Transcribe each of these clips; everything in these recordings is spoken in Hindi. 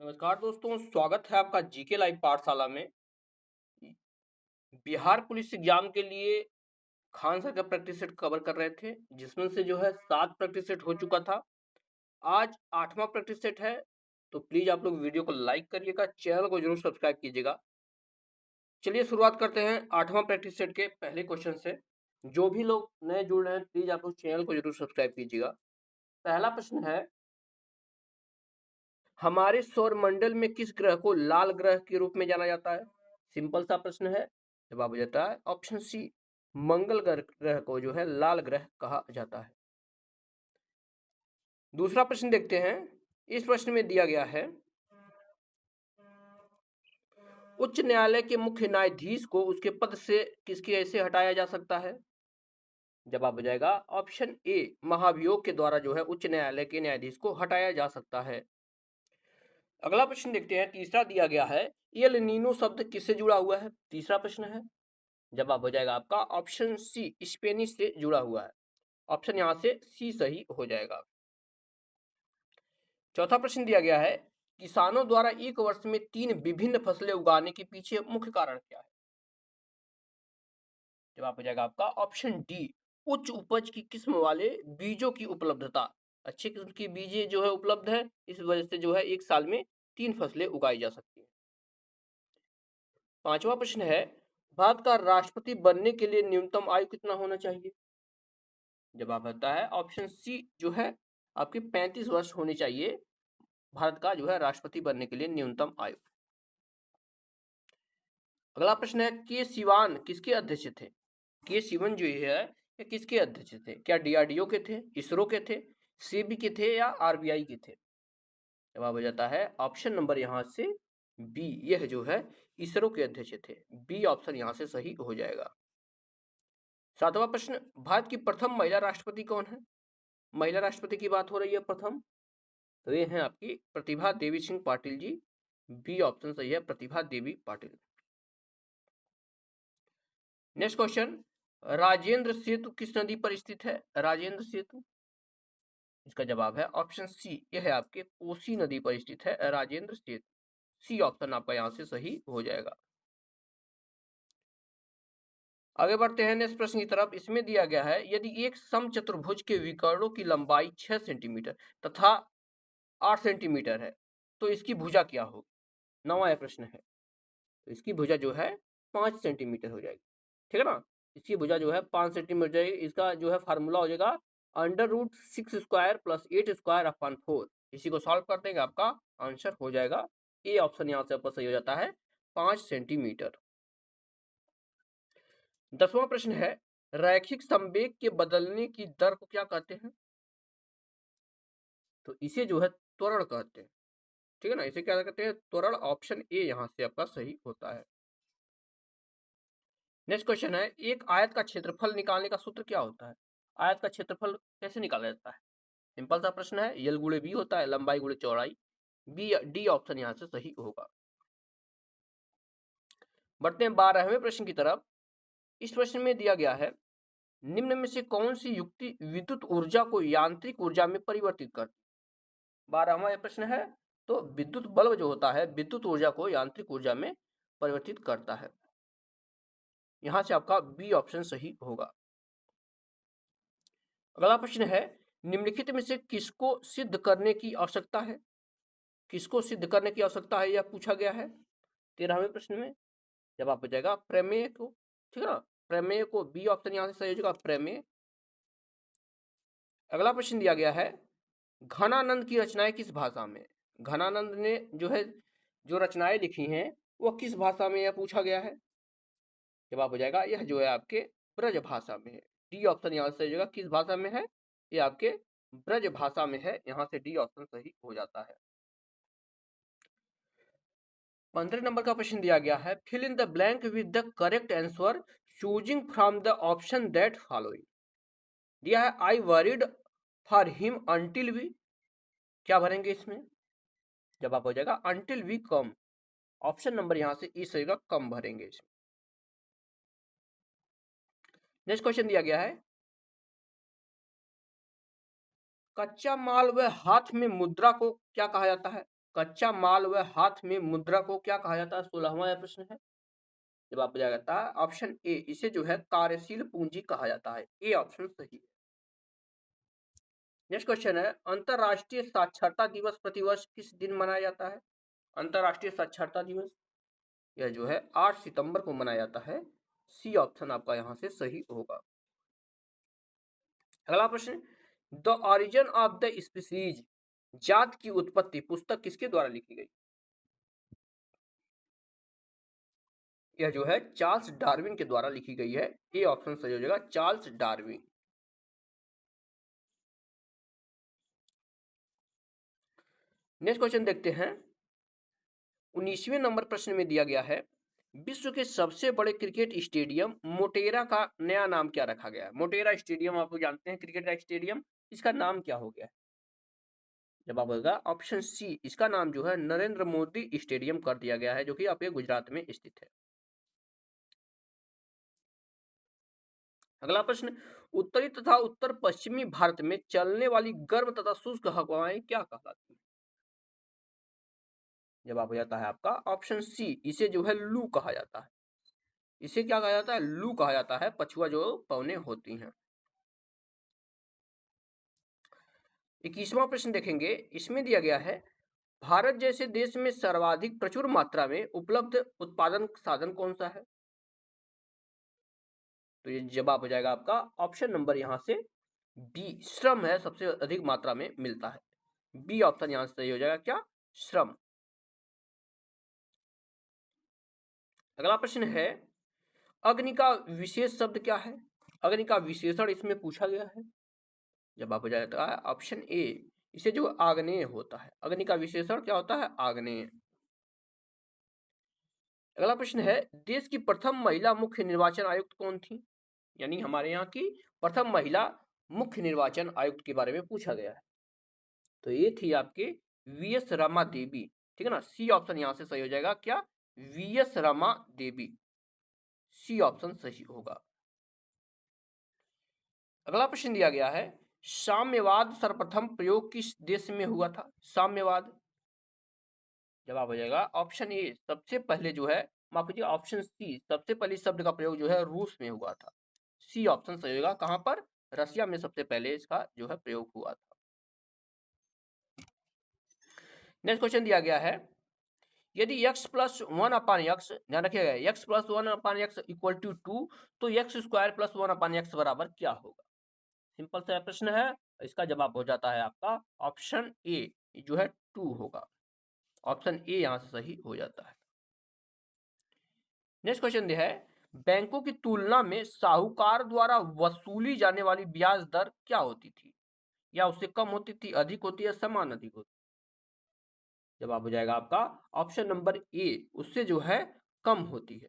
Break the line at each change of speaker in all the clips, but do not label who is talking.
नमस्कार दोस्तों, स्वागत है आपका जीके लाइव पाठशाला में। बिहार पुलिस एग्जाम के लिए खान सर का प्रैक्टिस सेट कवर कर रहे थे, जिसमें से जो है 7 प्रैक्टिस सेट हो चुका था। आज 8वां प्रैक्टिस सेट है, तो प्लीज आप लोग वीडियो को लाइक करिएगा, चैनल को जरूर सब्सक्राइब कीजिएगा। चलिए शुरुआत करते हैं 8वां प्रैक्टिस सेट के पहले क्वेश्चन से। जो भी लोग नए जुड़ रहे हैं, प्लीज आप लोग चैनल को जरूर सब्सक्राइब कीजिएगा। पहला प्रश्न है, हमारे सौर मंडल में किस ग्रह को लाल ग्रह के रूप में जाना जाता है? सिंपल सा प्रश्न है, जवाब हो जाता है ऑप्शन सी, मंगल ग्रह को जो है लाल ग्रह कहा जाता है। दूसरा प्रश्न देखते हैं। इस प्रश्न में दिया गया है, उच्च न्यायालय के मुख्य न्यायाधीश को उसके पद से किसके ऐसे हटाया जा सकता है? जवाब हो जाएगा ऑप्शन ए, महाभियोग के द्वारा जो है उच्च न्यायालय के न्यायाधीश को हटाया जा सकता है। अगला प्रश्न देखते हैं, तीसरा दिया गया है, एल नीनो शब्द किससे जुड़ा हुआ है? तीसरा प्रश्न है, जवाब हो जाएगा आपका ऑप्शन सी, स्पेनिश से जुड़ा हुआ है। ऑप्शन यहां से सी सही हो जाएगा। चौथा प्रश्न दिया गया है, किसानों द्वारा एक वर्ष में 3 विभिन्न फसलें उगाने के पीछे मुख्य कारण क्या है? जवाब हो जाएगा आपका ऑप्शन डी, उच्च उपज की किस्म वाले बीजों की उपलब्धता। अच्छी किस्म की बीजें जो है उपलब्ध है, इस वजह से जो है एक साल में 3 फसलें उगाई जा सकती है। पांचवा प्रश्न है, भारत का राष्ट्रपति बनने के लिए न्यूनतम आयु कितना होना चाहिए? जवाब आता है ऑप्शन सी, जो है आपके 35 वर्ष होनी चाहिए भारत का जो है राष्ट्रपति बनने के लिए न्यूनतम आयु। अगला प्रश्न है, के सिवान किसके अध्यक्ष थे? के सिवन जो है ये किसके अध्यक्ष थे? क्या डीआरडीओ के थे, इसरो के थे, सेबी के थे या आरबीआई के थे? जवाब हो जाता है ऑप्शन नंबर यहां से बी, यह जो है इसरो के अध्यक्ष थे। बी ऑप्शन यहां से सही हो जाएगा। सातवां प्रश्न, भारत की प्रथम महिला राष्ट्रपति कौन है? महिला राष्ट्रपति की बात हो रही है प्रथम, तो ये हैं आपकी प्रतिभा देवी सिंह पाटिल जी। बी ऑप्शन सही है, प्रतिभा देवी पाटिल। नेक्स्ट क्वेश्चन, राजेंद्र सेतु किस नदी पर स्थित है? राजेंद्र सेतु, इसका जवाब है ऑप्शन सी, यह है आपके कोसी नदी पर स्थित है राजेंद्र सेतु। सी ऑप्शन आपका यहां से सही हो जाएगा। आगे बढ़ते हैं नेक्स्ट प्रश्न की तरफ। इसमें दिया गया है, यदि एक समचतुर्भुज के विकर्णों की लंबाई 6 सेंटीमीटर तथा 8 सेंटीमीटर है, तो इसकी भुजा क्या होगी? नवा यह प्रश्न है, तो इसकी भुजा जो है 5 सेंटीमीटर हो जाएगी। ठीक है ना, इसकी भुजा जो है 5 सेंटीमीटर जाएगी। इसका जो है फार्मूला हो जाएगा √6² + 8² / 4। इसी को सॉल्व कर देंगे, आपका आंसर हो जाएगा ए ऑप्शन, यहां से आपका सही हो जाता है 5 सेंटीमीटर। 10वां प्रश्न है, रैखिक संवेग के बदलने की दर को क्या कहते हैं? तो इसे जो है त्वरण कहते हैं। ठीक है ना, इसे क्या कहते हैं? त्वरण। ऑप्शन ए यहां से आपका सही होता है। नेक्स्ट क्वेश्चन है, एक आयत का क्षेत्रफल निकालने का सूत्र क्या होता है? आयत का क्षेत्रफल कैसे निकाला जाता है? सिंपल सा प्रश्न है, यल गुणे बी होता है, लंबाई गुणे चौड़ाई। बी, डी ऑप्शन यहां से सही होगा। बढ़ते हैं 12वें प्रश्न की तरफ। इस प्रश्न में दिया गया है, निम्न में से कौन सी युक्ति विद्युत ऊर्जा को यांत्रिक ऊर्जा में परिवर्तित करती है? 12वां यह प्रश्न है, तो विद्युत बल्ब जो होता है विद्युत ऊर्जा को यांत्रिक ऊर्जा में परिवर्तित करता है। यहां से आपका बी ऑप्शन सही होगा। अगला प्रश्न है, निम्नलिखित में से किसको सिद्ध करने की आवश्यकता है? किसको सिद्ध करने की आवश्यकता है, यह पूछा गया है 13वें प्रश्न में। जवाब हो जाएगा प्रमेय को। ठीक है ना, प्रमेय को। बी ऑप्शन यहां से सही हो जाएगा, प्रमेय। अगला प्रश्न दिया गया है, घनानंद की रचनाएं किस भाषा में? घनानंद ने जो है जो रचनाएं लिखी हैं वह किस भाषा में, यह पूछा गया है। जवाब हो जाएगा यह जो है आपके ब्रज भाषा में है। डी ऑप्शन यहां से सही हो जाएगा, किस भाषा में है? ये आपके ब्रज भाषा में है। यहां से डी ऑप्शन सही हो जाता है। 15 नंबर का प्रश्न दिया गया है, fill in the blank with the correct answer choosing from the option that following. दिया है, I worried for him until we. क्या भरेंगे इसमें? जवाब हो जाएगा until we come. Option number यहां से ई सही, कम भरेंगे इसमें। नेक्स्ट क्वेश्चन दिया गया है, कच्चा माल व हाथ में मुद्रा को क्या कहा जाता है? कच्चा माल व हाथ में मुद्रा को क्या कहा जाता है? 16वां यह प्रश्न है। जवाब दिया जाता है ऑप्शन ए, इसे जो है कार्यशील पूंजी कहा जाता है। ए ऑप्शन सही है। नेक्स्ट क्वेश्चन है, अंतरराष्ट्रीय साक्षरता दिवस प्रतिवर्ष किस दिन मनाया जाता है? अंतरराष्ट्रीय साक्षरता दिवस यह जो है 8 सितंबर को मनाया जाता है। सी ऑप्शन आपका यहां से सही होगा। अगला प्रश्न, the origin of the species, जात की उत्पत्ति पुस्तक किसके द्वारा लिखी गई? यह जो है चार्ल्स डार्विन के द्वारा लिखी गई है। ए ऑप्शन सही हो जाएगा, चार्ल्स डार्विन। नेक्स्ट क्वेश्चन देखते हैं, 19वें नंबर प्रश्न में दिया गया है, विश्व के सबसे बड़े क्रिकेट स्टेडियम मोटेरा का नया नाम क्या रखा गया है? मोटेरा स्टेडियम आप जानते हैं क्रिकेट का स्टेडियम, इसका नाम क्या हो गया है? जवाब होगा ऑप्शन सी, इसका नाम जो है नरेंद्र मोदी स्टेडियम कर दिया गया है, जो कि आपके गुजरात में स्थित है। अगला प्रश्न, उत्तरी तथा उत्तर पश्चिमी भारत में चलने वाली गर्म तथा शुष्क हवाएं क्या कहलाती हैं? जवाब हो जाता है आपका ऑप्शन सी, इसे जो है लू कहा जाता है। इसे क्या कहा जाता है? लू कहा जाता है, पछुआ जो पवनें होती हैं। 21वां प्रश्न देखेंगे, इसमें दिया गया है, भारत जैसे देश में सर्वाधिक प्रचुर मात्रा में उपलब्ध उत्पादन साधन कौन सा है? तो ये जवाब हो जाएगा आपका ऑप्शन नंबर यहां से बी, श्रम है, सबसे अधिक मात्रा में मिलता है। बी ऑप्शन यहां से सही हो जाएगा, क्या? श्रम। अगला प्रश्न है, अग्नि का विशेष शब्द क्या है? अग्नि का विशेषण इसमें पूछा गया है। जवाब हो जाएगा ऑप्शन ए, इसे जो आग्नेय होता है। अग्नि का विशेषण क्या होता है? आग्नेय। अगला प्रश्न है, देश की प्रथम महिला मुख्य निर्वाचन आयुक्त कौन थी? यानी हमारे यहाँ की प्रथम महिला मुख्य निर्वाचन आयुक्त के बारे में पूछा गया है। तो ये थी आपके वीएस रमा देवी, ठीक है ना। सी ऑप्शन यहां से सही हो जाएगा, क्या? VS Rama Devi. C option सही होगा। अगला प्रश्न दिया गया है, साम्यवाद सर्वप्रथम प्रयोग किस देश में हुआ था? साम्यवाद, जवाब हो जाएगा ऑप्शन ए, सबसे पहले जो है, माफ कीजिए ऑप्शन सी, सबसे पहले शब्द का प्रयोग जो है रूस में हुआ था। सी ऑप्शन सही होगा, कहां पर? रसिया में सबसे पहले इसका जो है प्रयोग हुआ था। नेक्स्ट क्वेश्चन दिया गया है, यदि x plus one upon x, ध्यान रखिएगा, x plus one upon x equal to 2, तो x square plus one upon x बराबर क्या होगा? सिंपल सा प्रश्न है, इसका जवाब हो जाता है आपका ऑप्शन ए, जो है 2 होगा। ऑप्शन ए यहां से सही हो जाता है। नेक्स्ट क्वेश्चन है, बैंकों की तुलना में साहूकार द्वारा वसूली जाने वाली ब्याज दर क्या होती थी? या उससे कम होती थी, अधिक होती है, समान अधिक होती? जवाब हो जाएगा आपका ऑप्शन नंबर ए, उससे जो है कम होती है।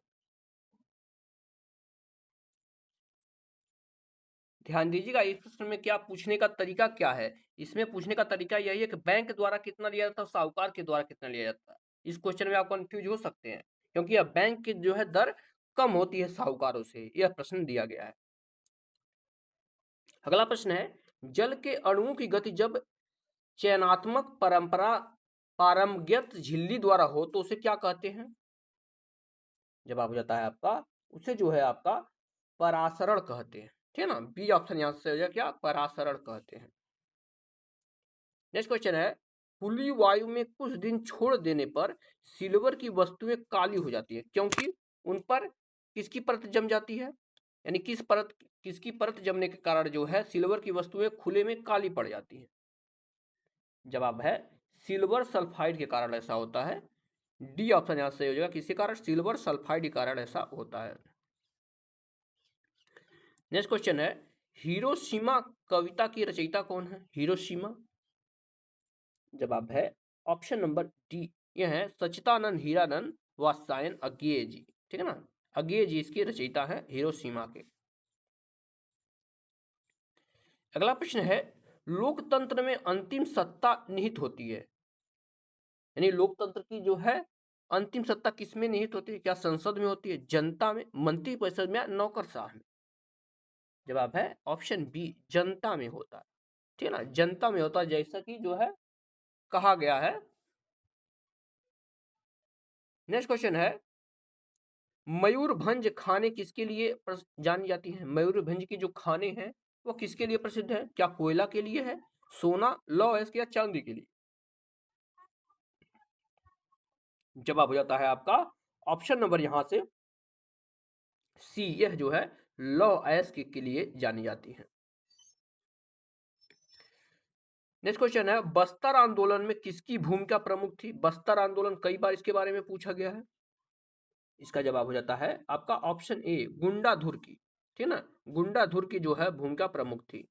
ध्यान दीजिएगा, इस प्रश्न में क्या पूछने का तरीका क्या है? इसमें पूछने का तरीका यही है कि बैंक द्वारा कितना लिया जाता है, साहूकार के द्वारा कितना लिया जाता है। इस क्वेश्चन में आप कंफ्यूज हो सकते हैं, क्योंकि यह बैंक की जो है दर कम होती है साहूकारों से, यह प्रश्न दिया गया है। अगला प्रश्न है, जल के अणुओं की गति जब चयनात्मक परंपरा पारंगत झिल्ली द्वारा हो तो उसे क्या कहते हैं? जवाब हो जाता है आपका, उसे जो है आपका परासरण कहते हैं, ठीक है ना। बी ऑप्शन यहां से हो जाएगा, क्या? परासरण कहते हैं। नेक्स्ट क्वेश्चन है, खुली वायु में कुछ दिन छोड़ देने पर सिल्वर की वस्तुएं काली हो जाती है, क्योंकि उन पर किसकी परत जम जाती है? यानी किसकी परत जमने के कारण जो है सिल्वर की वस्तुएं खुले में काली पड़ जाती है? जवाब है सिल्वर सल्फाइड के कारण ऐसा होता है। डी ऑप्शन यहां से हो जाएगा, किसी कारण? सिल्वर सल्फाइड के कारण ऐसा होता है। नेक्स्ट क्वेश्चन है, हिरोशिमा कविता की रचयिता कौन है? हिरोशिमा, जवाब है ऑप्शन नंबर डी, यह है सच्चिदानंद हीरानंद वात्स्यायन अज्ञेय जी, ठीक है ना। अज्ञेय जी इसके रचयिता है हिरोशिमा के। अगला प्रश्न है, लोकतंत्र में अंतिम सत्ता निहित होती है, यानी लोकतंत्र की जो है अंतिम सत्ता किसमें निहित होती है? क्या संसद में होती है, जनता में, मंत्रिपरिषद में, या नौकरशाह में? जवाब है ऑप्शन बी, जनता में होता है, ठीक है ना। जनता में होता है, जैसा कि जो है कहा गया है नेक्स्ट क्वेश्चन है, मयूरभंज खाने किसके लिए जानी जाती है? मयूरभंज की जो खाने हैं वो किसके लिए प्रसिद्ध है? क्या कोयला के लिए है, सोना, लौह अयस्क या चांदी के लिए? जवाब हो जाता है आपका ऑप्शन नंबर यहां से सी, यह जो है लौह अयस्क के लिए जानी जाती है। नेक्स्ट क्वेश्चन है, बस्तर आंदोलन में किसकी भूमिका प्रमुख थी? बस्तर आंदोलन कई बार इसके बारे में पूछा गया है। इसका जवाब हो जाता है आपका ऑप्शन ए, गुंडाधुर की। ठीक ना, गुंडाधुर की जो है भूमिका प्रमुख थी।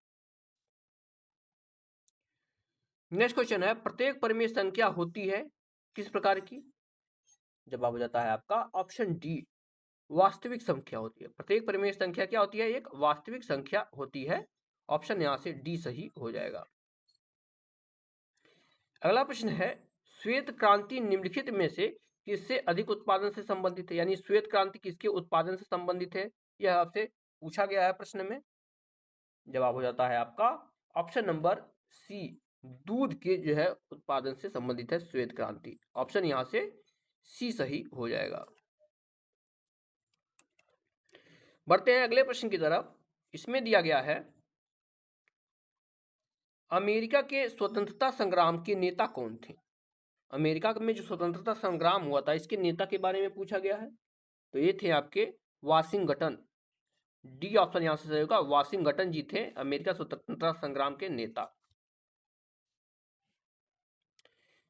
नेक्स्ट क्वेश्चन है, प्रत्येक परिमेय संख्या होती है किस प्रकार की? जवाब हो जाता है आपका ऑप्शन डी, वास्तविक संख्या होती है। प्रत्येक परिमेय संख्या क्या होती है? एक वास्तविक संख्या होती है। ऑप्शन यहां से डी सही हो जाएगा। अगला प्रश्न है, श्वेत क्रांति निम्नलिखित में से किससे अधिक उत्पादन से संबंधित है? यानी श्वेत क्रांति किसके उत्पादन से संबंधित है, यह आपसे पूछा गया है प्रश्न में। जवाब हो जाता है आपका ऑप्शन नंबर सी, दूध के जो है उत्पादन से संबंधित है श्वेत क्रांति। ऑप्शन यहां से सी सही हो जाएगा। बढ़ते हैं अगले प्रश्न की तरफ। इसमें दिया गया है, अमेरिका के स्वतंत्रता संग्राम के नेता कौन थे? अमेरिका में जो स्वतंत्रता संग्राम हुआ था इसके नेता के बारे में पूछा गया है। तो ये थे आपके वाशिंगटन। डी ऑप्शन यहां से सही होगा, वाशिंगटन जी थे अमेरिका स्वतंत्रता संग्राम के नेता।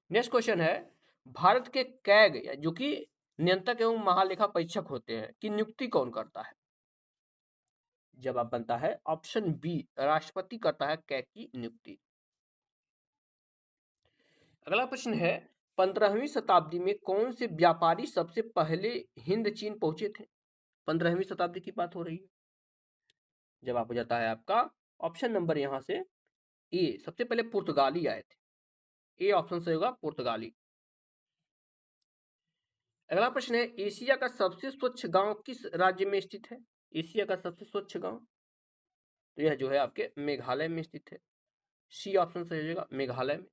नेक्स्ट क्वेश्चन है, भारत के कैग जो कि नियंत्रक एवं महालेखा परीक्षक होते हैं की नियुक्ति कौन करता है? जवाब बनता है ऑप्शन बी, राष्ट्रपति करता है कैग की नियुक्ति। अगला प्रश्न है, 15वीं शताब्दी में कौन से व्यापारी सबसे पहले हिंद चीन पहुंचे थे? 15वीं शताब्दी की बात हो रही है। जवाब हो जाता है आपका ऑप्शन नंबर यहां से ए, सबसे पहले पुर्तगाली आए थे। ए ऑप्शन से होगा पुर्तगाली। अगला प्रश्न है, एशिया का सबसे स्वच्छ गांव किस राज्य में स्थित है? एशिया का सबसे स्वच्छ गांव, तो यह जो है आपके मेघालय में स्थित है। सी ऑप्शन से हो जाएगा मेघालय में।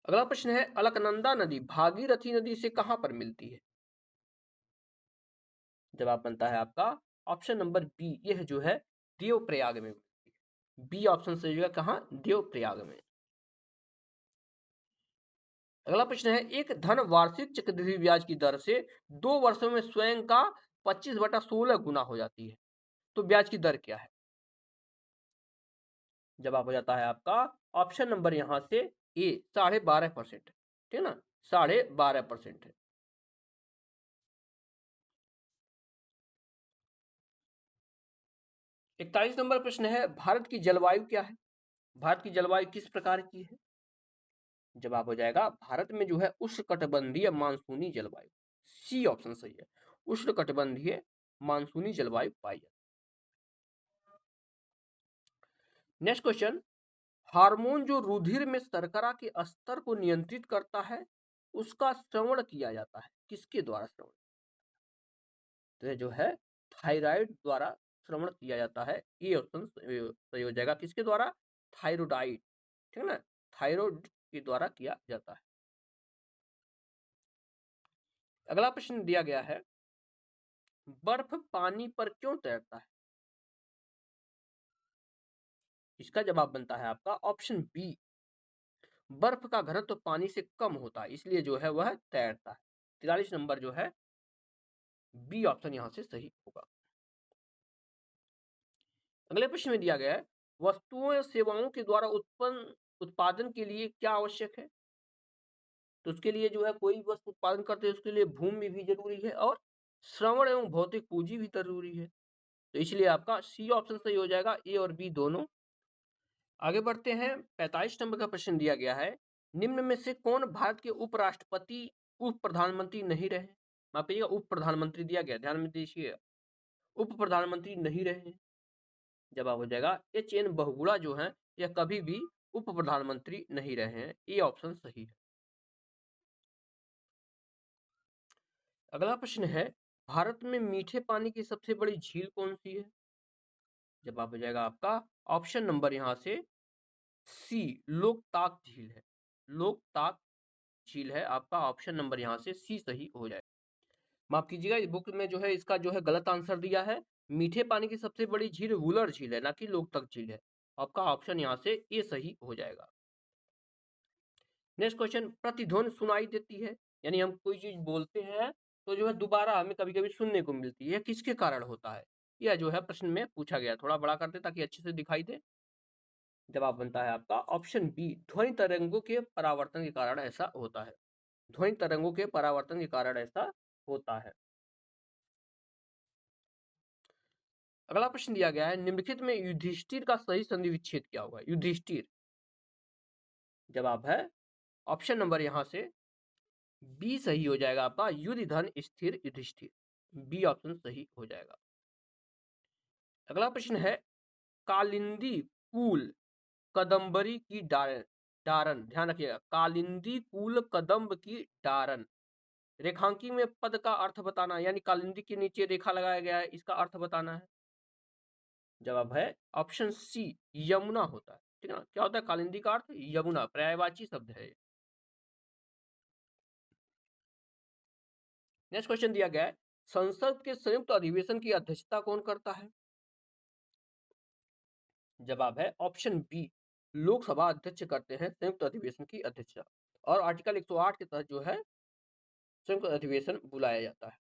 अगला प्रश्न है, अलकनंदा नदी भागीरथी नदी से कहां पर मिलती है? जवाब बनता है आपका ऑप्शन नंबर बी, यह जो है देवप्रयाग में मिलती है। बी ऑप्शन से हो जाएगा कहां? देवप्रयाग में। अगला प्रश्न है, एक धन वार्षिक चक्रवृद्धि ब्याज की दर से 2 वर्षों में स्वयं का 25/16 गुना हो जाती है, तो ब्याज की दर क्या है? जवाब हो जाता है आपका ऑप्शन नंबर यहां से ए, 12.5%। ठीक ना, 12.5% है। 41 नंबर प्रश्न है, भारत की जलवायु क्या है? भारत की जलवायु किस प्रकार की है? जवाब हो जाएगा भारत में जो है उष्णकटिबंधीय मानसूनी जलवायु। सी ऑप्शन सही है, उष्णकटिबंधीय मानसूनी जलवायु पाई जाती है। नेक्स्ट क्वेश्चन, हार्मोन जो रुधिर में शर्करा के स्तर को नियंत्रित करता है उसका श्रवण किया जाता है किसके द्वारा श्रवण? तो ये जो है थायराइड द्वारा श्रवण किया जाता है। ये ऑप्शन सही हो जाएगा, किसके द्वारा? थायरोडाइड। ठीक है ना, थायराइड के द्वारा किया जाता है। अगला प्रश्न दिया गया है, बर्फ पानी पर क्यों तैरता है? इसका जवाब बनता है आपका ऑप्शन बी, बर्फ का घनत्व पानी से कम होता है इसलिए जो है वह तैरता है। 43 नंबर जो है बी ऑप्शन यहां से सही होगा। अगले प्रश्न में दिया गया है, वस्तुओं या सेवाओं के द्वारा उत्पन्न उत्पादन के लिए क्या आवश्यक है? तो उसके लिए जो है कोई भी वस्तु उत्पादन करते हैं उसके लिए भूमि भी जरूरी है और श्रवण एवं भौतिक पूंजी भी जरूरी है। तो इसलिए आपका सी ऑप्शन सही हो जाएगा, ए और बी दोनों। आगे बढ़ते हैं, 45 नंबर का प्रश्न दिया गया है, निम्न में से कौन भारत के उपराष्ट्रपति उप प्रधानमंत्री नहीं रहे? माफ कीजिएगा, उप प्रधानमंत्री दिया गया, ध्यान में दीजिए, उप प्रधानमंत्री नहीं रहे। जवाब हो जाएगा एच.एन. बहुगुणा जो है यह कभी भी उप प्रधानमंत्री नहीं रहे हैं। ये ऑप्शन सही है। अगला प्रश्न है, भारत में मीठे पानी की सबसे बड़ी झील कौन सी है? जवाब हो जाएगा आपका ऑप्शन नंबर यहां से सी, लोकताक झील है। लोकताक झील है, आपका ऑप्शन नंबर यहाँ से सी सही हो जाएगा। माफ कीजिएगा, इस बुक में जो है इसका जो है गलत आंसर दिया है। मीठे पानी की सबसे बड़ी झील वुलर झील है, ना कि लोकतक झील है। आपका ऑप्शन यहाँ से ए सही हो जाएगा। नेक्स्ट क्वेश्चन, प्रतिध्वनि सुनाई देती है, यानी हम कोई चीज बोलते हैं तो जो है दोबारा हमें कभी कभी सुनने को मिलती है, किसके कारण होता है? यह जो है प्रश्न में पूछा गया, थोड़ा बड़ा कर दे ताकि अच्छे से दिखाई दे। जवाब बनता है आपका ऑप्शन बी, ध्वनि तरंगों के परावर्तन के कारण ऐसा होता है। ध्वनि तरंगों के परावर्तन के कारण ऐसा होता है। अगला प्रश्न दिया गया है, निम्नलिखित में युधिष्ठिर का सही संधि विच्छेद क्या होगा? युधिष्ठिर, जवाब है ऑप्शन नंबर यहां से बी सही हो जाएगा आपका, युधि धन स्थिर युधिष्ठिर। बी ऑप्शन सही हो जाएगा। अगला प्रश्न है, कालिंदी कुल कदम्बरी की डारन, डारन ध्यान रखिएगा, कालिंदी कुल कदम्ब की डारन, रेखांकी में पद का अर्थ बताना, यानी कालिंदी के नीचे रेखा लगाया गया है, इसका अर्थ बताना है। जवाब है ऑप्शन सी, यमुना होता है। ठीक है ना, क्या होता है कालिंदी का अर्थ? यमुना, पर्यायवाची शब्द है। नेक्स्ट क्वेश्चन दिया गया है, संसद के संयुक्त अधिवेशन की अध्यक्षता कौन करता है? जवाब है ऑप्शन बी, लोकसभा अध्यक्ष करते हैं संयुक्त अधिवेशन की अध्यक्षता, और आर्टिकल 108 के तहत जो है संयुक्त अधिवेशन बुलाया जाता है।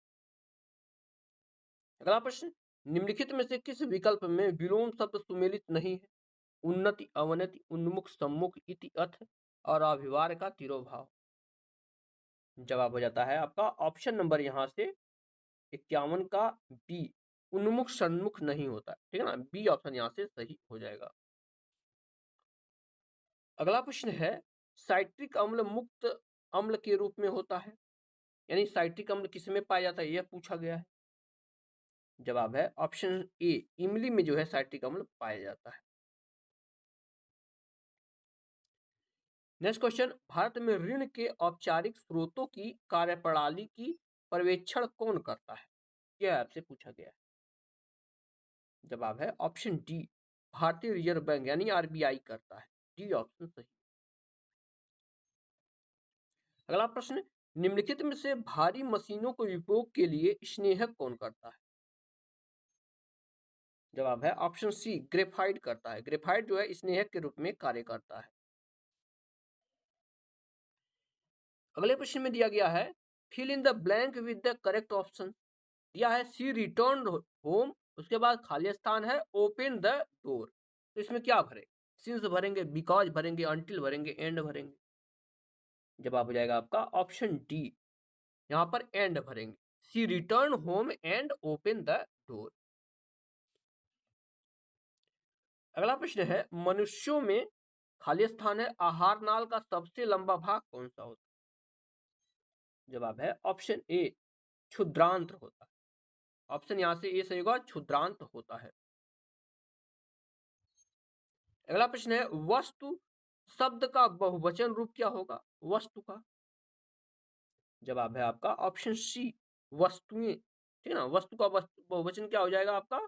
अगला प्रश्न, निम्नलिखित में से किस विकल्प में विलोम शब्द सुमेलित नहीं है? उन्नति, अवनति, उन्मुख, सम्मुख, इति, अथ और अभिवार का तिरोभाव। जवाब हो जाता है आपका ऑप्शन नंबर यहां से 51 का बी, उन्मुख सन्मुख नहीं होता। ठीक है ना, बी ऑप्शन यहां से सही हो जाएगा। अगला प्रश्न है, साइट्रिक अम्ल मुक्त अम्ल के रूप में होता है, यानी साइट्रिक अम्ल किस में पाया जाता है, यह पूछा गया है। जवाब है ऑप्शन ए, इमली में जो है साइट्रिक अम्ल पाया जाता है। नेक्स्ट क्वेश्चन, भारत में ऋण के औपचारिक स्रोतों की कार्यप्रणाली की पर्यवेक्षण कौन करता है? यह आपसे पूछा गया है। जवाब है ऑप्शन डी, भारतीय रिजर्व बैंक यानी आरबीआई करता है। डी ऑप्शन सही। अगला प्रश्न, निम्नलिखित में से भारी मशीनों को उपयोग के लिए स्नेहक कौन करता है? जवाब है ऑप्शन सी, ग्रेफाइट करता है। ग्रेफाइट जो है स्नेहक के रूप में कार्य करता है। अगले प्रश्न में दिया गया है, fill in the blank with the correct option. दिया है सी रिटर्न होम, उसके बाद खाली स्थान है ओपन द डोर, तो इसमें क्या भरे? सिंस भरेंगे, बिकॉज भरेंगे, अंटिल भरेंगे, एंड भरेंगे। जवाब हो जाएगा आपका ऑप्शन डी, यहां पर एंड भरेंगे। C return home and open the door. अगला प्रश्न है, मनुष्यों में खाली स्थान है आहार नाल का सबसे लंबा भाग कौन सा होता है? जवाब है ऑप्शन ए, क्षुद्रांत होता है। ऑप्शन यहां से ए सही होगा, क्षुद्रांत होता है। अगला प्रश्न है, वस्तु शब्द का बहुवचन रूप क्या होगा? वस्तु का। जवाब है आपका ऑप्शन सी, वस्तुएं। ठीक है ना, वस्तु का बहुवचन क्या हो जाएगा आपका?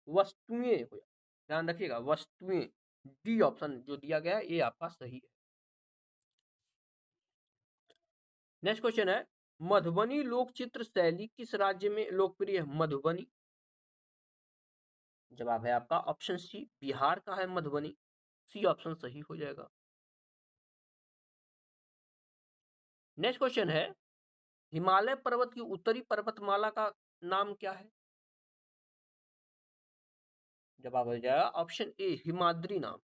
वस्तुएं हो। ध्यान रखिएगा, वस्तुएं। डी ऑप्शन जो दिया गया है ये आपका सही है। नेक्स्ट क्वेश्चन है, मधुबनी लोक चित्र शैली किस राज्य में लोकप्रिय है? मधुबनी। जवाब है आपका ऑप्शन सी, बिहार का है मधुबनी। सी ऑप्शन सही हो जाएगा। नेक्स्ट क्वेश्चन है, हिमालय पर्वत की उत्तरी पर्वतमाला का नाम क्या है? जवाब हो जाएगा ऑप्शन ए, हिमाद्री नाम।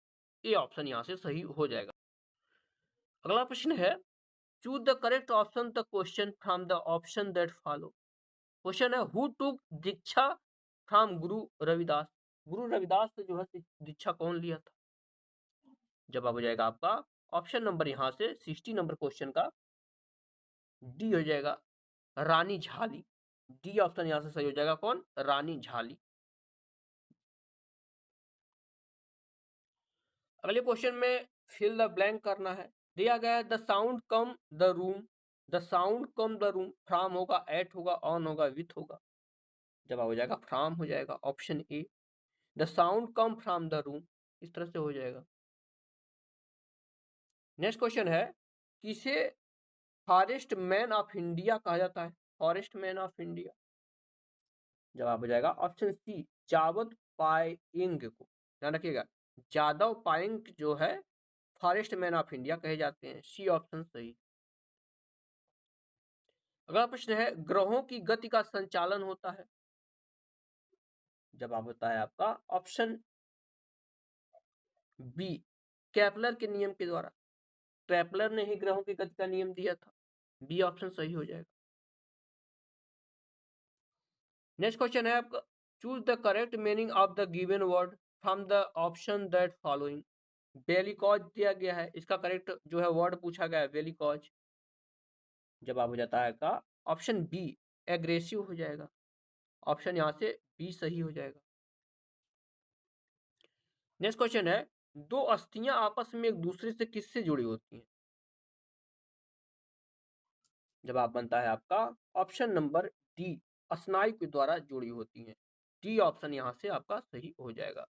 ए ऑप्शन यहां से सही हो जाएगा। अगला प्रश्न है, choose the correct option the question from the option that follow. Question है, who took Diksha from Guru Ravidas. Guru Ravidas से जो है दीक्षा कौन लिया था? जवाब हो जाएगा आपका ऑप्शन नंबर यहां से 60 नंबर क्वेश्चन का डी हो जाएगा, रानी झाली। डी ऑप्शन यहां से सही हो जाएगा, कौन? रानी झाली। अगले क्वेश्चन में फिल द ब्लैंक करना है। दिया गया है, the sound come the room. The sound come the room, from होगा, एट होगा, ऑन होगा, विथ होगा। जवाब हो जाएगा फ्रॉम हो जाएगा, option A, the sound come from the room. इस तरह से हो जाएगा। नेक्स्ट क्वेश्चन है, किसे फॉरेस्ट मैन ऑफ इंडिया कहा जाता है? फॉरेस्ट मैन ऑफ इंडिया, जवाब हो जाएगा ऑप्शन सी, जावद पायेंग को। ध्यान रखिएगा, जादव पायेंग जो है फॉरेस्ट मैन ऑफ इंडिया कहे जाते हैं। सी ऑप्शन सही। अगला प्रश्न है, ग्रहों की गति का संचालन होता है? जवाब होता है आपका ऑप्शन बी, केपलर के नियम के द्वारा। केपलर ने ही ग्रहों की गति का नियम दिया था। बी ऑप्शन सही हो जाएगा। नेक्स्ट क्वेश्चन है आपका, choose the correct meaning of the given word from the option that following. Bellicose दिया गया है, इसका करेक्ट जो है वर्ड पूछा गया है बेलिकॉज। जवाब हो जाता है का ऑप्शन बी, एग्रेसिव हो जाएगा। ऑप्शन यहां से बी सही हो जाएगा। नेक्स्ट क्वेश्चन है, दो अस्थियां आपस में एक दूसरे से किससे जुड़ी होती हैं? जवाब बनता है आपका ऑप्शन नंबर डी, स्नायु के द्वारा जुड़ी होती हैं। डी ऑप्शन यहां से आपका सही हो जाएगा।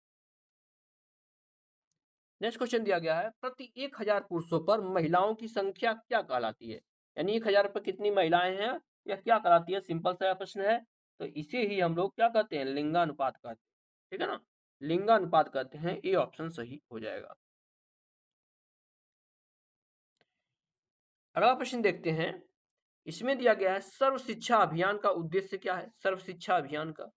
नेक्स्ट क्वेश्चन दिया गया है, प्रति 1000 पुरुषों पर महिलाओं की संख्या क्या कहलाती है? यानी 1000 पर कितनी महिलाएं हैं, यह क्या कहलाती है? सिंपल सा प्रश्न है, तो इसे ही हम लोग क्या कहते हैं? लिंगानुपात कहते हैं। ठीक है ना, लिंगानुपात कहते हैं। ये ऑप्शन सही हो जाएगा। अगला प्रश्न देखते हैं, इसमें दिया गया है, सर्व शिक्षा अभियान का उद्देश्य क्या है? सर्व शिक्षा अभियान का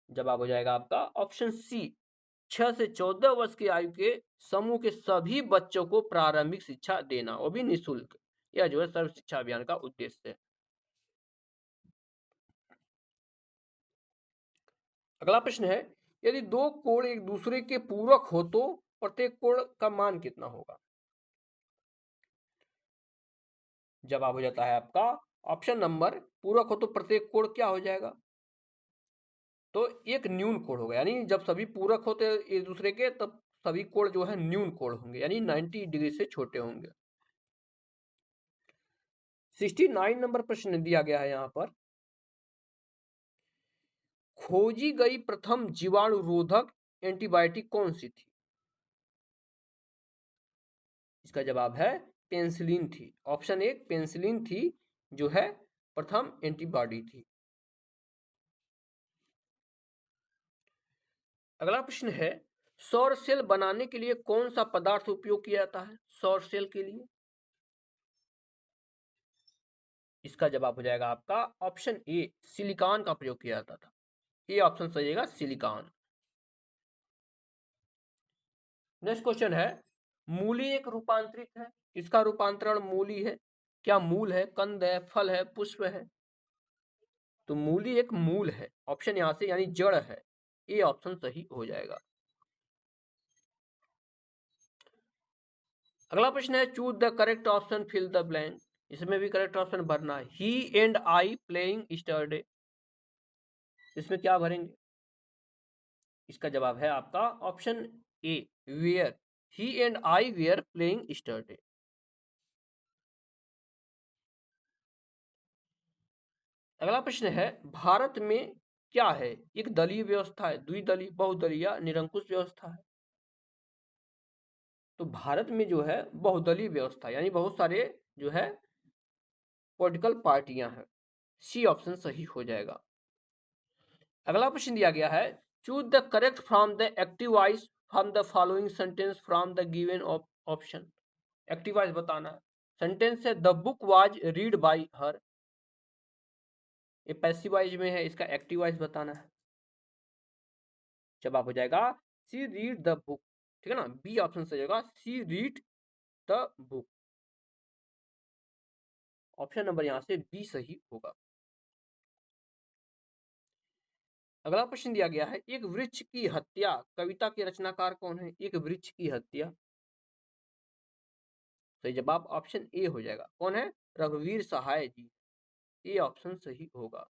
जवाब हो जाएगा आपका ऑप्शन सी, 6 से 14 वर्ष की आयु के समूह के सभी बच्चों को प्रारंभिक शिक्षा देना, वो भी निःशुल्क। यह जो है सर्व शिक्षा अभियान का उद्देश्य है। अगला प्रश्न है, यदि दो कोण एक दूसरे के पूरक हो तो प्रत्येक कोण का मान कितना होगा? जवाब हो जाता है आपका ऑप्शन नंबर, पूरक हो तो प्रत्येक कोण क्या हो जाएगा? तो एक न्यून कोण होगा, यानी जब सभी पूरक होते एक दूसरे के तब सभी कोण जो है न्यून कोण होंगे, यानी 90 डिग्री से छोटे होंगे। 69 नंबर प्रश्न दिया गया है यहां पर, खोजी गई प्रथम जीवाणुरोधक एंटीबायोटिक कौन सी थी? इसका जवाब है पेंसिलिन थी। ऑप्शन एक पेंसिलिन थी जो है प्रथम एंटीबॉडी थी। अगला प्रश्न है, सौर सेल बनाने के लिए कौन सा पदार्थ उपयोग किया जाता है? सौर सेल के लिए इसका जवाब हो जाएगा आपका ऑप्शन ए, सिलिकॉन का प्रयोग किया जाता था। ये ऑप्शन सही है, सिलिकॉन। नेक्स्ट क्वेश्चन है, मूली एक रूपांतरित है, इसका रूपांतरण मूली है। क्या मूल है, कंद है, फल है, पुष्प है? तो मूली एक मूल है, ऑप्शन यहां से यानी जड़ है। ये ऑप्शन सही हो जाएगा। अगला प्रश्न है, choose the correct option, fill the blank. इसमें भी करेक्ट ऑप्शन भरना है। ही एंड आई प्लेइंग स्टरडे, इसमें क्या भरेंगे? इसका जवाब है आपका option A, were. He and I were playing yesterday. अगला प्रश्न है, भारत में क्या है? एक दलीय व्यवस्था है, द्विदलीय, बहुदलीय या निरंकुश व्यवस्था है? तो भारत में जो है बहुदलीय व्यवस्था, यानी बहुत सारे जो है पॉलिटिकल पार्टियां हैं। सी ऑप्शन सही हो जाएगा। अगला प्रश्न दिया गया है, choose the correct from the active voice from the following sentence from the given option. Active voice बताना है। सेंटेंस है, the book was read by हर। ये पैसिव वॉइस में है, इसका एक्टिव वॉइस बताना है। जवाब हो जाएगा सी रीड द बुक। ठीक है ना, बी ऑप्शन सही होगा, C read the book. Option number यहां से बी सही होगा। अगला प्रश्न दिया गया है, एक वृक्ष की हत्या कविता के रचनाकार कौन है? एक वृक्ष की हत्या, सही जवाब ऑप्शन ए हो जाएगा। कौन है? रघुवीर सहाय जी। ये ऑप्शन सही होगा।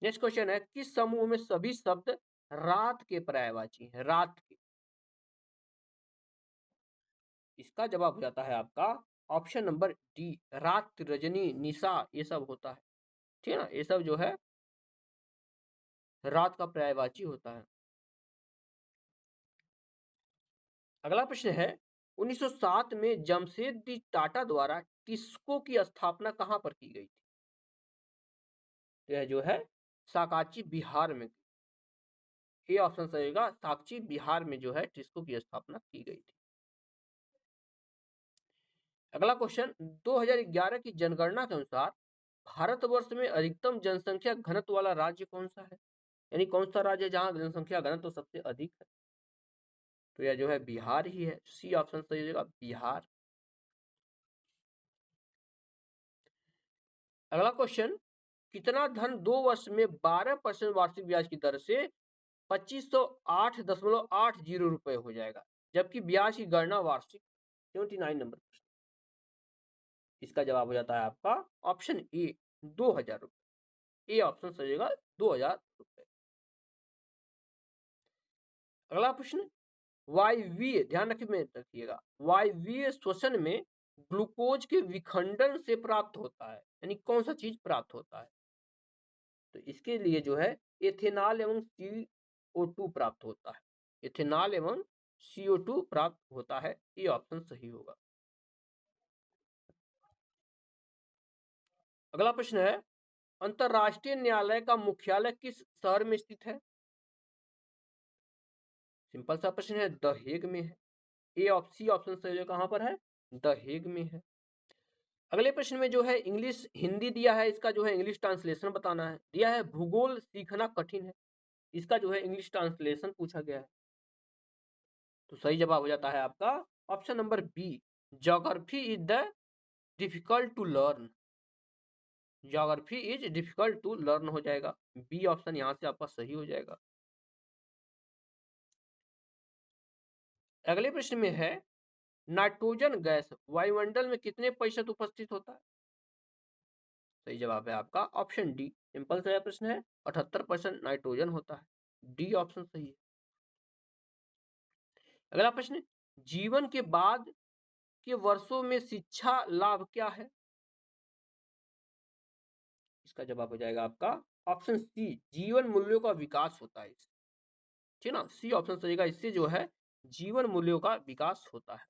नेक्स्ट क्वेश्चन है, किस समूह में सभी शब्द रात के पर्यायवाची हैं? रात के, इसका जवाब हो जाता है आपका ऑप्शन नंबर डी, रात, रजनी, निशा, ये सब होता है। ठीक है ना, ये सब जो है रात का पर्यायवाची होता है। अगला प्रश्न है, 1907 में जमशेदजी टाटा द्वारा टिस्को की स्थापना कहां पर की गई थी? यह जो है साकाची बिहार में। ये ऑप्शन सही होगा, साक्षी बिहार में जो है टिस्को की स्थापना की गई थी। अगला क्वेश्चन, 2011 की जनगणना के अनुसार भारतवर्ष में अधिकतम जनसंख्या घनत्व वाला राज्य कौन सा है? यानी कौन सा राज्य जहां जनसंख्या घनत्व सबसे अधिक है? तो यह जो है बिहार ही है। सी ऑप्शन सही हो जाएगा, बिहार। अगला क्वेश्चन, कितना धन 2 वर्ष में 12% वार्षिक ब्याज की दर से 2508.80 रुपए हो जाएगा, जबकि ब्याज की गणना वार्षिक। 79 नंबर प्रश्न। इसका जवाब हो जाता है आपका ऑप्शन ए, 2000 रुपए। ए ऑप्शन सही होगा, 2000 रुपए। अगला प्रश्न, वायवीय, ध्यान रखिएगा, वायवीय श्वसन में ग्लूकोज के विखंडन से प्राप्त होता है, यानी कौन सा चीज प्राप्त होता है? तो इसके लिए जो है एथेनॉल एवं CO2 प्राप्त होता है। एथेनॉल एवं CO2 प्राप्त होता है। ये ऑप्शन सही होगा। अगला प्रश्न है, अंतरराष्ट्रीय न्यायालय का मुख्यालय किस शहर में स्थित है? सिंपल सा प्रश्न है, द हेग में है। सी ऑप्शन सही कहां पर है? द हेग में है। अगले प्रश्न में जो है इंग्लिश हिंदी दिया है, इसका जो है इंग्लिश ट्रांसलेशन बताना है। दिया है भूगोल सीखना कठिन है, इसका जो है इंग्लिश ट्रांसलेशन पूछा गया है। तो सही जवाब हो जाता है आपका option number B, geography is the difficult to learn. Geography is difficult to learn हो जाएगा। बी ऑप्शन यहां से आपका सही हो जाएगा। अगले प्रश्न में है, नाइट्रोजन गैस वायुमंडल में कितने प्रतिशत उपस्थित होता है? सही जवाब है आपका ऑप्शन डी, सिंपल सा प्रश्न है, 78% नाइट्रोजन होता है। डी ऑप्शन सही है। अगला प्रश्न, जीवन के बाद के वर्षों में शिक्षा लाभ क्या है? इसका जवाब हो जाएगा आपका ऑप्शन सी, जीवन मूल्यों का विकास होता है। ठीक ना, सी ऑप्शन सही है। इससे जो है जीवन मूल्यों का विकास होता है।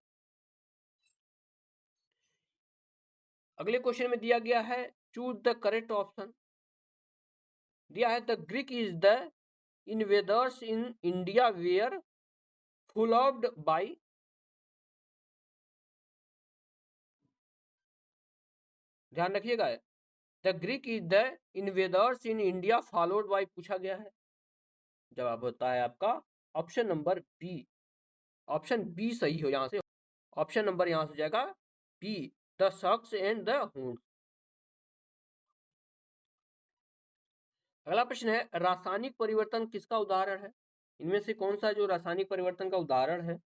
अगले क्वेश्चन में दिया गया है, चूज द करेक्ट ऑप्शन। दिया है the Greek is the invaders in India were followed by. ध्यान रखिएगा, the Greek is the invaders in India followed by पूछा गया है। जवाब होता है आपका option number B. Option B सही हो यहां से। ऑप्शन नंबर यहां से हो जाएगा बी, द शख्स एंड द हुंड। अगला प्रश्न है, रासायनिक परिवर्तन किसका उदाहरण है? इनमें से कौन सा जो रासायनिक परिवर्तन का उदाहरण है?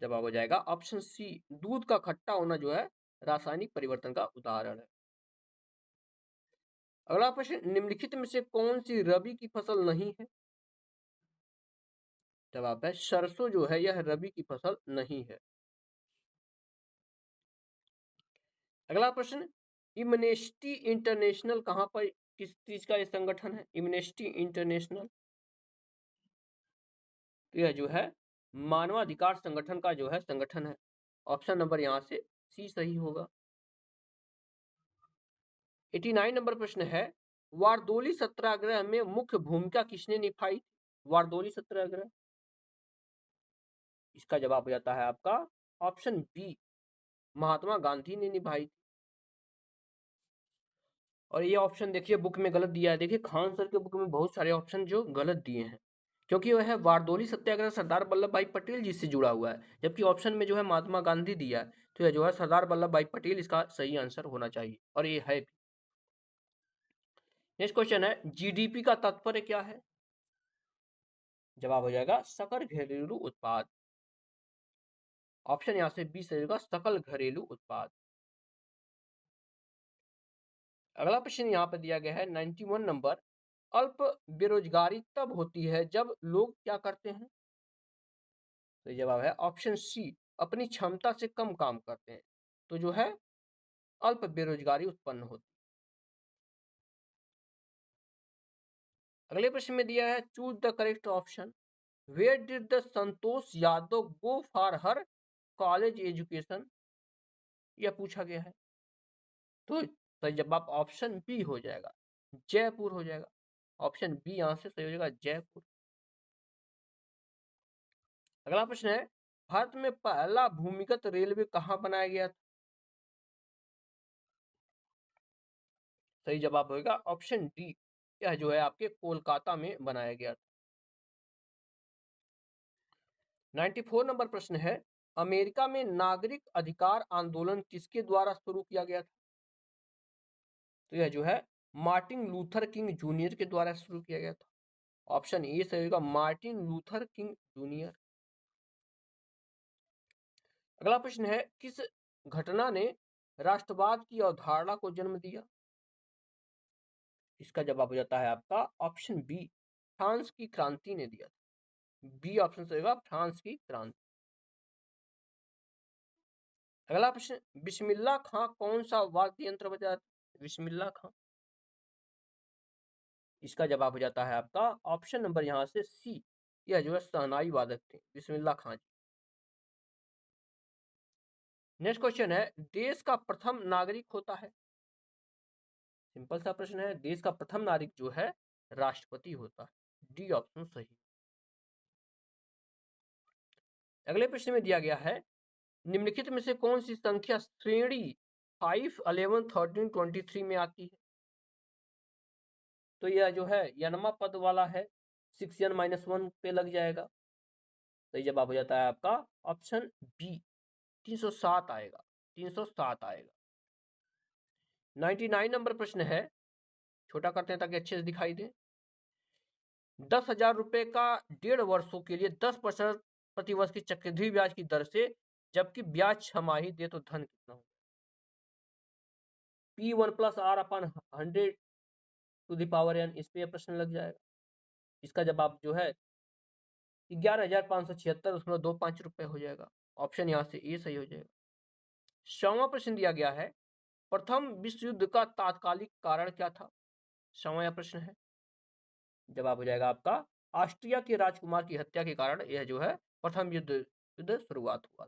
जवाब हो जाएगा ऑप्शन सी, दूध का खट्टा होना जो है रासायनिक परिवर्तन का उदाहरण है। अगला प्रश्न, निम्नलिखित में से कौन सी रबी की फसल नहीं है? जवाब है सरसों जो है यह रबी की फसल नहीं है। अगला प्रश्न, इम्नेस्टी इंटरनेशनल कहां पर, किस चीज का यह संगठन है? इम्नेस्टी इंटरनेशनल, तो यह जो है मानवाधिकार संगठन का जो है संगठन है। ऑप्शन नंबर यहां से सी सही होगा। 89 नंबर प्रश्न है, वारदोली सत्याग्रह में मुख्य भूमिका किसने निभाई? वारदोली सत्याग्रह, इसका जवाब हो जाता है आपका ऑप्शन बी, महात्मा गांधी ने निभाई। और ये ऑप्शन देखिए बुक में गलत दिया है। देखिए खान सर के बुक में बहुत सारे ऑप्शन जो गलत दिए हैं, क्योंकि वह है वारदोली सत्याग्रह सरदार वल्लभ भाई पटेल जी से जुड़ा हुआ है, जबकि ऑप्शन में जो है महात्मा गांधी दिया है। तो यह जो है सरदार वल्लभ भाई पटेल इसका सही आंसर होना चाहिए, और ये है। नेक्स्ट क्वेश्चन है, जीडीपी का तात्पर्य क्या है? जवाब हो जाएगा सकल घरेलू उत्पाद। ऑप्शन यहां से बी सही होगा, सकल घरेलू उत्पाद। अगला प्रश्न यहाँ पर दिया गया है 91 नंबर, अल्प बेरोजगारी तब होती है जब लोग क्या करते हैं? तो जवाब है ऑप्शन सी, अपनी क्षमता से कम काम करते हैं, तो जो है अल्प बेरोजगारी उत्पन्न होती है। अगले प्रश्न में दिया है choose the correct option. Where did the Santosh Yadav go for her college education, यह पूछा गया है। तो सही जवाब ऑप्शन बी हो जाएगा, जयपुर हो जाएगा। ऑप्शन बी यहां से सही हो जाएगा, जयपुर। अगला प्रश्न है, भारत में पहला भूमिगत रेलवे कहां बनाया गया था? सही जवाब होगा ऑप्शन डी, यह जो है आपके कोलकाता में बनाया गया था। 94 नंबर प्रश्न है, अमेरिका में नागरिक अधिकार आंदोलन किसके द्वारा शुरू किया गया था? तो यह जो है मार्टिन लूथर किंग जूनियर के द्वारा शुरू किया गया था। ऑप्शन ए सही होगा, मार्टिन लूथर किंग जूनियर। अगला प्रश्न है, किस घटना ने राष्ट्रवाद की अवधारणा को जन्म दिया? इसका जवाब हो जाता है आपका ऑप्शन बी, फ्रांस की क्रांति ने दिया था। बी ऑप्शन से होगा फ्रांस की क्रांति। अगला प्रश्न, बिस्मिल्लाह खां कौन सा वाद्य यंत्र बजाते? बिस्मिल्लाह खां, इसका जवाब हो जाता है आपका ऑप्शन नंबर यहां से सी, यह जो है शहनाई वादक थे बिस्मिल्लाह खां जी। नेक्स्ट क्वेश्चन है, देश का प्रथम नागरिक होता है? सिंपल सा प्रश्न है, देश का प्रथम नागरिक जो है राष्ट्रपति होता है। डी ऑप्शन सही। अगले प्रश्न में दिया गया है, निम्नलिखित में से कौन सी संख्या श्रेणी 5, 11, 13, 23 में आती है? तो यह जो है यनमा पद वाला है, 6n-1 पे लग जाएगा। तो जवाब हो जाता है आपका ऑप्शन बी, 307 आएगा, 307 आएगा। 99 नंबर प्रश्न है, छोटा करते हैं ताकि अच्छे से दिखाई दे। 10,000 रुपए का 1.5 वर्षों के लिए 10% प्रतिवर्ष की चक्रवृद्धि ब्याज की दर से जबकि ब्याज छमाही दे तो धन कितना होगा? P1+R/100 to the power n, इस पे प्रश्न लग जाएगा। इसका जवाब जो है 11,576.25 रुपए हो जाएगा। ऑप्शन यहाँ से ए सही हो जाएगा। 100वां प्रश्न दिया गया है, प्रथम विश्व युद्ध का तात्कालिक कारण क्या था? 100वां प्रश्न है, जवाब हो जाएगा आपका ऑस्ट्रिया के राजकुमार की हत्या के कारण यह जो है प्रथम युद्ध शुरुआत हुआ।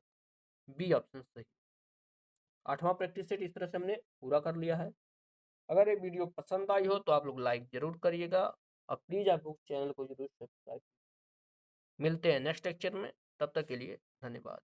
बी ऑप्शन सही। 8वां प्रैक्टिस सेट इस तरह से हमने पूरा कर लिया है। अगर ये वीडियो पसंद आई हो तो आप लोग लाइक जरूर करिएगा और प्लीज आप लोग चैनल को जरूर सब्सक्राइब। मिलते हैं नेक्स्ट लेक्चर में, तब तक के लिए धन्यवाद।